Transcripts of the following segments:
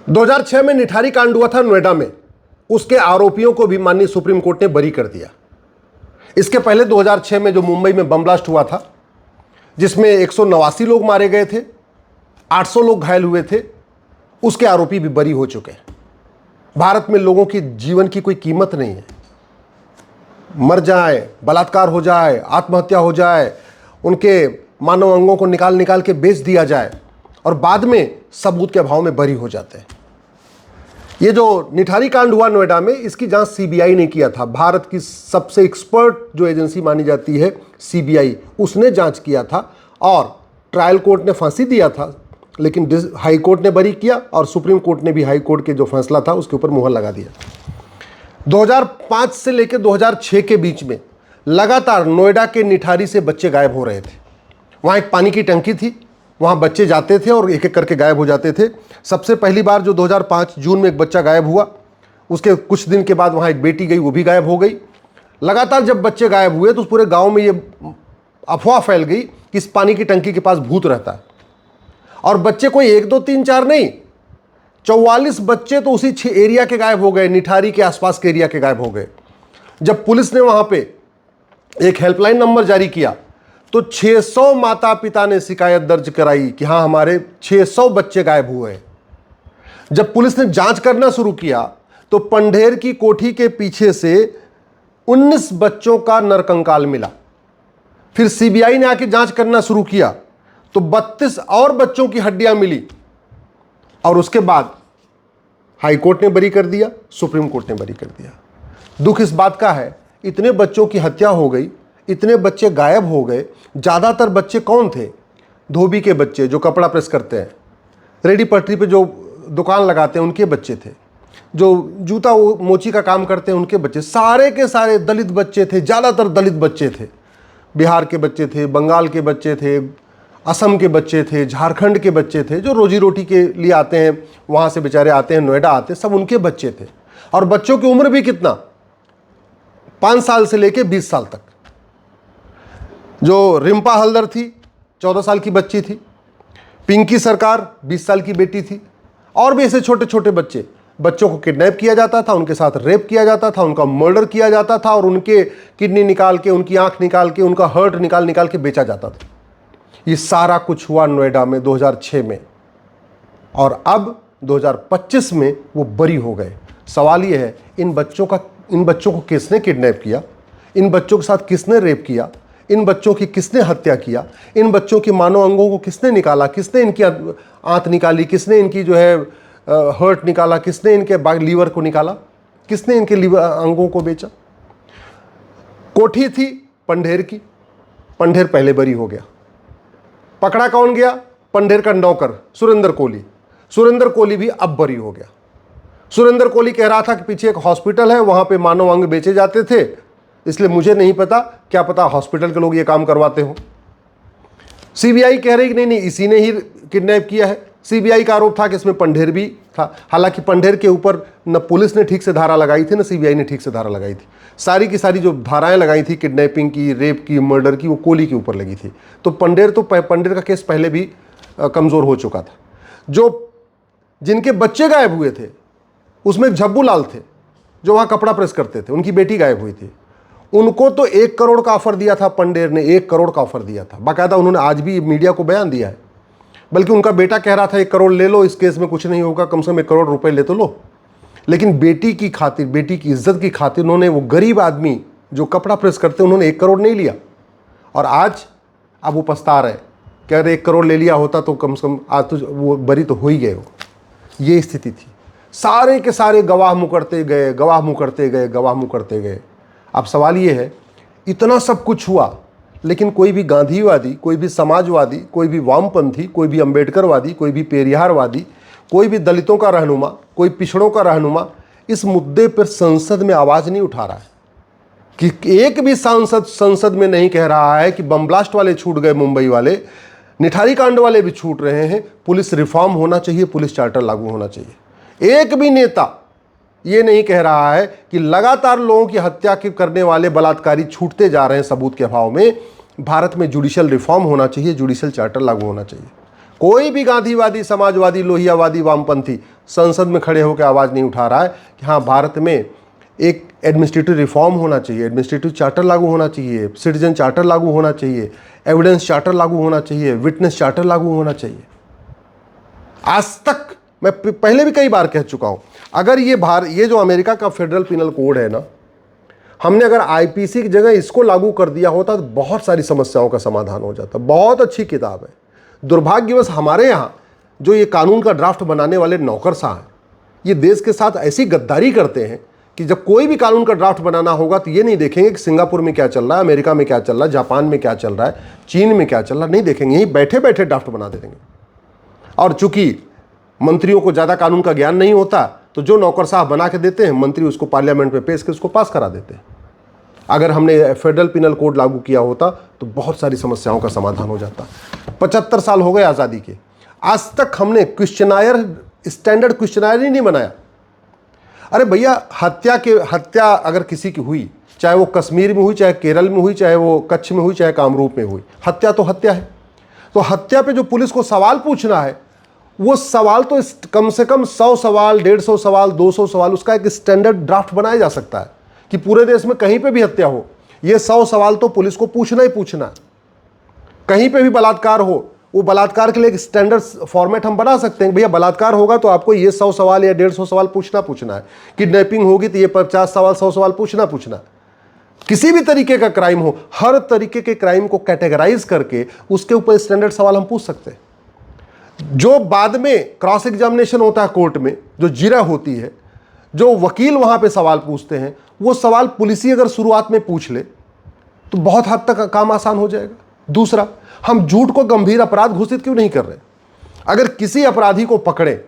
2006 में निठारी कांड हुआ था नोएडा में, उसके आरोपियों को भी माननीय सुप्रीम कोर्ट ने बरी कर दिया। इसके पहले 2006 में जो मुंबई में बम ब्लास्ट हुआ था, जिसमें 189 लोग मारे गए थे, 800 लोग घायल हुए थे, उसके आरोपी भी बरी हो चुके हैं। भारत में लोगों की जीवन की कोई कीमत नहीं है। मर जाए, बलात्कार हो जाए, आत्महत्या हो जाए, उनके मानव अंगों को निकाल निकाल के बेच दिया जाए और बाद में सबूत के अभाव में बरी हो जाते हैं। ये जो निठारी कांड हुआ नोएडा में, इसकी जांच सीबीआई ने किया था। भारत की सबसे एक्सपर्ट जो एजेंसी मानी जाती है सीबीआई, उसने जांच किया था और ट्रायल कोर्ट ने फांसी दिया था, लेकिन हाई कोर्ट ने बरी किया और सुप्रीम कोर्ट ने भी हाई कोर्ट के जो फैसला था उसके ऊपर मुहर लगा दिया। 2005 से लेकर 2006 के बीच में लगातार नोएडा के निठारी से बच्चे गायब हो रहे थे। वहाँ एक पानी की टंकी थी, वहाँ बच्चे जाते थे और एक एक करके गायब हो जाते थे। सबसे पहली बार जो 2005 जून में एक बच्चा गायब हुआ, उसके कुछ दिन के बाद वहाँ एक बेटी गई, वो भी गायब हो गई। लगातार जब बच्चे गायब हुए तो उस पूरे गाँव में ये अफवाह फैल गई कि इस पानी की टंकी के पास भूत रहता है। और बच्चे कोई 1 2 3 4 नहीं, 44 बच्चे तो उसी एरिया के गायब हो गए, निठारी के आसपास के एरिया के गायब हो गए। जब पुलिस ने वहाँ पे एक हेल्पलाइन नंबर जारी किया तो 600 माता पिता ने शिकायत दर्ज कराई कि हाँ, हमारे 600 बच्चे गायब हुए हैं। जब पुलिस ने जांच करना शुरू किया तो पंढेर की कोठी के पीछे से 19 बच्चों का नरकंकाल मिला। फिर सीबीआई ने आके जांच करना शुरू किया तो 32 और बच्चों की हड्डियां मिली और उसके बाद हाई कोर्ट ने बरी कर दिया, सुप्रीम कोर्ट ने बरी कर दिया। दुख इस बात का है, इतने बच्चों की हत्या हो गई, इतने बच्चे गायब हो गए। ज़्यादातर बच्चे कौन थे? धोबी के बच्चे जो कपड़ा प्रेस करते हैं, रेडी पटरी पे जो दुकान लगाते हैं उनके बच्चे थे, जो जूता मोची का काम करते हैं उनके बच्चे, सारे के सारे दलित बच्चे थे। ज़्यादातर दलित बच्चे थे, बिहार के बच्चे थे, बंगाल के बच्चे थे, असम के बच्चे थे, झारखंड के बच्चे थे, जो रोजी रोटी के लिए आते हैं, वहाँ से बेचारे आते हैं, नोएडा आते हैं, सब उनके बच्चे थे। और बच्चों की उम्र भी कितना, 5 साल से लेके 20 साल तक। जो रिम्पा हल्दर थी 14 साल की बच्ची थी, पिंकी सरकार 20 साल की बेटी थी, और भी ऐसे छोटे छोटे बच्चों को किडनैप किया जाता था, उनके साथ रेप किया जाता था, उनका मर्डर किया जाता था और उनके किडनी निकाल के, उनकी आंख निकाल के, उनका हार्ट निकाल के बेचा जाता था। ये सारा कुछ हुआ नोएडा में 2006 में, और अब 2025 में वो बरी हो गए। सवाल ये है, इन बच्चों को किसने किडनैप किया, इन बच्चों के साथ किसने रेप किया, इन बच्चों की किसने हत्या किया, इन बच्चों के मानव अंगों को किसने निकाला, किसने इनकी आंत निकाली, किसने इनकी जो है हार्ट निकाला, किसने इनके लीवर को निकाला, किसने इनके लीवर अंगों को बेचा। कोठी थी पंढेर की, पंढेर पहले बरी हो गया। पकड़ा कौन गया? पंढेर का नौकर सुरेंद्र कोहली। सुरेंद्र कोहली भी अब बरी हो गया। सुरेंद्र कोहली कह रहा था कि पीछे एक हॉस्पिटल है, वहां पे मानव अंग बेचे जाते थे, इसलिए मुझे नहीं पता, क्या पता हॉस्पिटल के लोग ये काम करवाते हो। सीबीआई कह रही कि नहीं, इसी ने ही किडनैप किया है। सीबीआई का आरोप था कि इसमें पंढेर भी था। हालांकि पंढेर के ऊपर न पुलिस ने ठीक से धारा लगाई थी, न सीबीआई ने ठीक से धारा लगाई थी। सारी की सारी जो धाराएं लगाई थी किडनैपिंग की, रेप की, मर्डर की, वो कोहली के ऊपर लगी थी। तो पंढेर का केस पहले भी कमज़ोर हो चुका था। जिनके बच्चे गायब हुए थे उसमें झब्बू लाल थे, जो वहाँ कपड़ा प्रेस करते थे, उनकी बेटी गायब हुई थी। उनको तो 1 करोड़ का ऑफर दिया था, पंढेर ने 1 करोड़ का ऑफर दिया था। बाकायदा उन्होंने आज भी मीडिया को बयान दिया है। बल्कि उनका बेटा कह रहा था 1 करोड़ ले लो, इस केस में कुछ नहीं होगा, कम से कम 1 करोड़ रुपए ले तो लो। लेकिन बेटी की खातिर, बेटी की इज्जत की खातिर उन्होंने, वो गरीब आदमी जो कपड़ा प्रेस करते उन्होंने 1 करोड़ नहीं लिया। और आज अब वो पछता रहे, कह रहे 1 करोड़ ले लिया होता तो कम से कम आज तो वो बरी तो हो ही गए हो। ये स्थिति थी। सारे के सारे गवाह मुकरते गए, गवाह मुकरते गए, गवाह मुकरते गए। अब सवाल ये है, इतना सब कुछ हुआ, लेकिन कोई भी गांधीवादी, कोई भी समाजवादी, कोई भी वामपंथी, कोई भी अंबेडकरवादी, कोई भी पेरियारवादी, कोई भी दलितों का रहनुमा, कोई पिछड़ों का रहनुमा इस मुद्दे पर संसद में आवाज़ नहीं उठा रहा है। कि एक भी सांसद संसद में नहीं कह रहा है कि बम ब्लास्ट वाले छूट गए, मुंबई वाले, निठारी कांड वाले भी छूट रहे हैं, पुलिस रिफॉर्म होना चाहिए, पुलिस चार्टर लागू होना चाहिए। एक भी नेता ये नहीं कह रहा है कि लगातार लोगों की हत्या करने वाले बलात्कारी छूटते जा रहे हैं सबूत के अभाव में, भारत में जुडिशियल रिफॉर्म होना चाहिए, जुडिशियल चार्टर लागू होना चाहिए। कोई भी गांधीवादी, समाजवादी, लोहियावादी, वामपंथी संसद में खड़े होकर आवाज़ नहीं उठा रहा है कि हाँ भारत में एक एडमिनिस्ट्रेटिव रिफॉर्म होना चाहिए, एडमिनिस्ट्रेटिव चार्टर लागू होना चाहिए, सिटीजन चार्टर लागू होना चाहिए, एविडेंस चार्टर लागू होना चाहिए, विटनेस चार्टर लागू होना चाहिए। आज तक मैं पहले भी कई बार कह चुका हूं, अगर ये जो अमेरिका का फेडरल पिनल कोड है ना, हमने अगर आईपीसी की जगह इसको लागू कर दिया होता तो बहुत सारी समस्याओं का समाधान हो जाता। बहुत अच्छी किताब है। दुर्भाग्यवश हमारे यहाँ जो ये कानून का ड्राफ्ट बनाने वाले नौकरशाह हैं, ये देश के साथ ऐसी गद्दारी करते हैं कि जब कोई भी कानून का ड्राफ्ट बनाना होगा तो ये नहीं देखेंगे कि सिंगापुर में क्या चल रहा है, अमेरिका में क्या चल रहा है, जापान में क्या चल रहा है, चीन में क्या चल रहा है, नहीं देखेंगे, यहीं बैठे बैठे ड्राफ्ट बना देंगे। और चूंकि मंत्रियों को ज़्यादा कानून का ज्ञान नहीं होता तो जो नौकरशाह बना के देते हैं, मंत्री उसको पार्लियामेंट में पेश कर उसको पास करा देते हैं। अगर हमने फेडरल पिनल कोड लागू किया होता तो बहुत सारी समस्याओं का समाधान हो जाता। 75 साल हो गए आज़ादी के, आज तक हमने स्टैंडर्ड क्वेश्चनायर ही नहीं बनाया। अरे भैया, हत्या अगर किसी की हुई, चाहे वो कश्मीर में हुई, चाहे केरल में हुई, चाहे वो कच्छ में हुई, चाहे कामरूप में हुई, हत्या तो हत्या है। तो हत्या पे जो पुलिस को सवाल पूछना है, वो सवाल तो कम से कम 100 सवाल, 150 सवाल, 200 सवाल, उसका एक स्टैंडर्ड ड्राफ्ट बनाया जा सकता है कि पूरे देश में कहीं पे भी हत्या हो, ये 100 सवाल तो पुलिस को पूछना ही पूछना है। कहीं पे भी बलात्कार हो, वो बलात्कार के लिए एक स्टैंडर्ड फॉर्मेट हम बना सकते हैं। भैया बलात्कार होगा तो आपको ये 100 सवाल या 150 सवाल पूछना है। किडनैपिंग होगी तो ये 50 सवाल, 100 सवाल पूछना। किसी भी तरीके का क्राइम हो, हर तरीके के क्राइम को कैटेगराइज करके उसके ऊपर स्टैंडर्ड सवाल हम पूछ सकते हैं। जो बाद में क्रॉस एग्जामिनेशन होता है कोर्ट में, जो जिरा होती है, जो वकील वहां पे सवाल पूछते हैं, वो सवाल पुलिस ही अगर शुरुआत में पूछ ले तो बहुत हद तक काम आसान हो जाएगा। दूसरा, हम झूठ को गंभीर अपराध घोषित क्यों नहीं कर रहे? अगर किसी अपराधी को पकड़े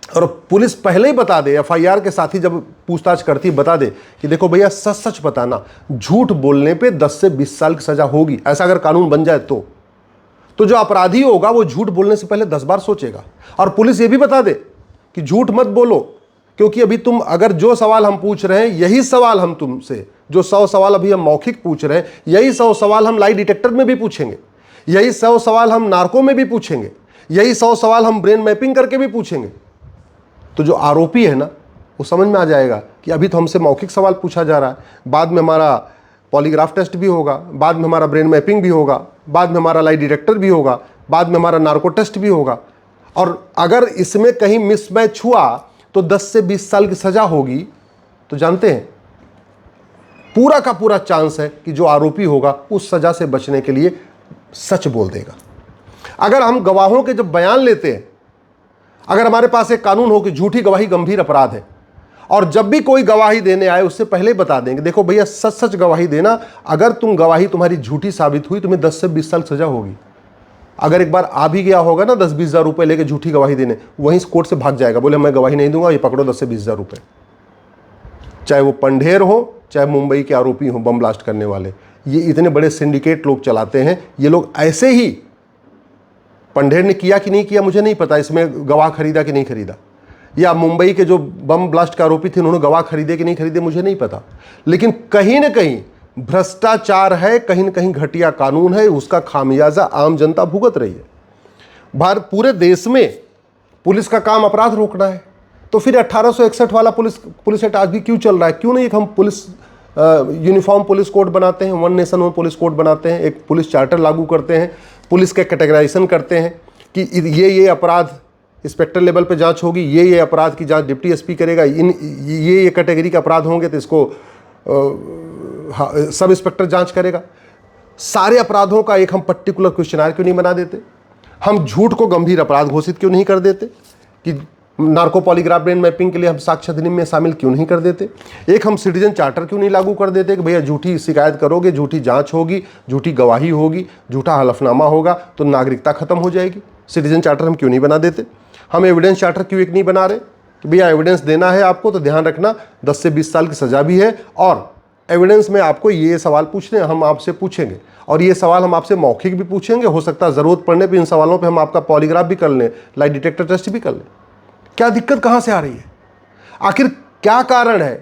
और पुलिस पहले ही बता दे, एफआईआर के साथ ही जब पूछताछ करती बता दे कि देखो भैया सच बताना, झूठ बोलने पे 10 से 20 साल की सजा होगी, ऐसा अगर कानून बन जाए तो जो अपराधी होगा वो झूठ बोलने से पहले 10 बार सोचेगा। और पुलिस ये भी बता दे कि झूठ मत बोलो, क्योंकि अभी तुम अगर जो सवाल हम पूछ रहे हैं, यही सवाल हम तुमसे, जो 100 सवाल अभी हम मौखिक पूछ रहे हैं, यही 100 सवाल हम लाई डिटेक्टर में भी पूछेंगे, यही 100 सवाल हम नार्को में भी पूछेंगे, यही 100 सवाल हम ब्रेन मैपिंग करके भी पूछेंगे। तो जो आरोपी है ना, वो समझ में आ जाएगा कि अभी तो हमसे मौखिक सवाल पूछा जा रहा है, बाद में हमारा पॉलीग्राफ टेस्ट भी होगा, बाद में हमारा ब्रेन मैपिंग भी होगा, बाद में हमारा लाई डिटेक्टर भी होगा, बाद में हमारा नार्को टेस्ट भी होगा, और अगर इसमें कहीं मिसमैच हुआ तो 10 से 20 साल की सजा होगी। तो जानते हैं, पूरा का पूरा चांस है कि जो आरोपी होगा उस सजा से बचने के लिए सच बोल देगा। अगर हम गवाहों के जब बयान लेते हैं, अगर हमारे पास एक कानून हो कि झूठी गवाही गंभीर अपराध है, और जब भी कोई गवाही देने आए उससे पहले बता देंगे, देखो भैया सच गवाही देना, अगर गवाही तुम्हारी झूठी साबित हुई तुम्हें 10 से 20 साल सजा होगी। अगर एक बार आ भी गया होगा ना 10-20 हज़ार रुपये लेके झूठी गवाही देने, वहीं कोर्ट से भाग जाएगा, बोले मैं गवाही नहीं दूंगा, ये पकड़ो 10 से 20 हज़ार रुपये। चाहे वो पंढेर हो, चाहे मुंबई के आरोपी हो बम ब्लास्ट करने वाले, ये इतने बड़े सिंडिकेट लोग चलाते हैं। ये लोग ऐसे ही, पंढेर ने किया कि नहीं किया मुझे नहीं पता, इसमें गवाह खरीदा कि नहीं खरीदा, या मुंबई के जो बम ब्लास्ट के आरोपी थे उन्होंने गवाह खरीदे कि नहीं खरीदे मुझे नहीं पता, लेकिन कहीं ना कहीं भ्रष्टाचार है, कहीं ना कहीं घटिया कानून है, उसका खामियाजा आम जनता भुगत रही है। भारत पूरे देश में पुलिस का काम अपराध रोकना है, तो फिर 1861 वाला पुलिस एक्ट आज भी क्यों चल रहा है? क्यों नहीं एक हम पुलिस यूनिफॉर्म पुलिस कोड बनाते हैं, one nation one police code बनाते हैं, एक पुलिस चार्टर लागू करते हैं, पुलिस के कैटेगराइजेशन करते हैं कि ये अपराध इंस्पेक्टर लेवल पे जांच होगी, ये अपराध की जांच डिप्टी एसपी करेगा, ये कैटेगरी के अपराध होंगे तो इसको सब इंस्पेक्टर जांच करेगा। सारे अपराधों का एक हम पर्टिकुलर क्वेश्चनायर क्यों नहीं बना देते? हम झूठ को गंभीर अपराध घोषित क्यों नहीं कर देते? कि नार्को पॉलीग्राफ ब्रेन मैपिंग के लिए हम साक्ष्य अधिनियम में शामिल क्यों नहीं कर देते? एक हम सिटीजन चार्टर क्यों नहीं लागू कर देते कि भैया झूठी शिकायत करोगे, झूठी जांच होगी, झूठी गवाही होगी, झूठा हलफनामा होगा तो नागरिकता खत्म हो जाएगी। सिटीजन चार्टर हम क्यों नहीं बना देते? हम एविडेंस चार्टर क्यों एक नहीं बना रहे कि भैया एविडेंस देना है आपको तो ध्यान रखना 10 से 20 साल की सजा भी है, और एविडेंस में आपको ये सवाल पूछने हम आपसे पूछेंगे, और ये सवाल हम आपसे मौखिक भी पूछेंगे, हो सकता है ज़रूरत पड़ने पे इन सवालों पे हम आपका पॉलीग्राफ भी कर लें, लाई डिटेक्टर टेस्ट भी कर लें। क्या दिक्कत कहाँ से आ रही है? आखिर क्या कारण है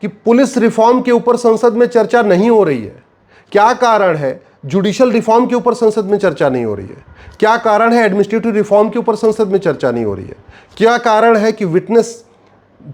कि पुलिस रिफॉर्म के ऊपर संसद में चर्चा नहीं हो रही है? क्या कारण है जुडिशियल रिफॉर्म के ऊपर संसद में चर्चा नहीं हो रही है? क्या कारण है एडमिनिस्ट्रेटिव रिफॉर्म के ऊपर संसद में चर्चा नहीं हो रही है? क्या कारण है कि विटनेस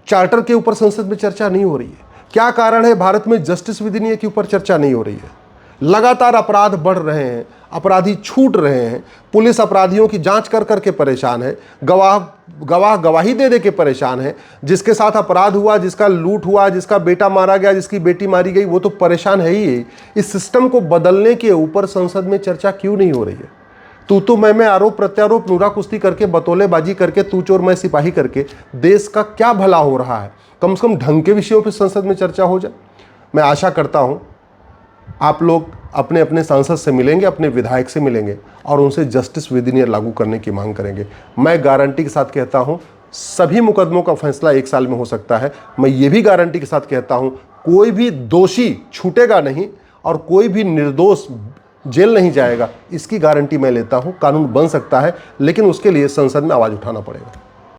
चार्टर के ऊपर संसद में चर्चा नहीं हो रही है? क्या कारण है भारत में जस्टिस विधिनियम के ऊपर चर्चा नहीं हो रही है? लगातार अपराध बढ़ रहे हैं, अपराधी छूट रहे हैं, पुलिस अपराधियों की जांच कर करके परेशान है, गवाह गवाही दे दे के परेशान है, जिसके साथ अपराध हुआ, जिसका लूट हुआ, जिसका बेटा मारा गया, जिसकी बेटी मारी गई, वो तो परेशान है ही। इस सिस्टम को बदलने के ऊपर संसद में चर्चा क्यों नहीं हो रही है? तू मैं आरोप प्रत्यारोप नूरा कुश्ती करके, बतौलेबाजी करके, तू चोर मैं सिपाही करके देश का क्या भला हो रहा है? कम से कम ढंग के विषयों पर संसद में चर्चा हो जाए। मैं आशा करता हूँ आप लोग अपने अपने सांसद से मिलेंगे, अपने विधायक से मिलेंगे और उनसे जस्टिस विधिनियम लागू करने की मांग करेंगे। मैं गारंटी के साथ कहता हूं सभी मुकदमों का फैसला 1 साल में हो सकता है। मैं ये भी गारंटी के साथ कहता हूं कोई भी दोषी छूटेगा नहीं और कोई भी निर्दोष जेल नहीं जाएगा। इसकी गारंटी मैं लेता हूं। कानून बन सकता है, लेकिन उसके लिए संसद में आवाज़ उठाना पड़ेगा।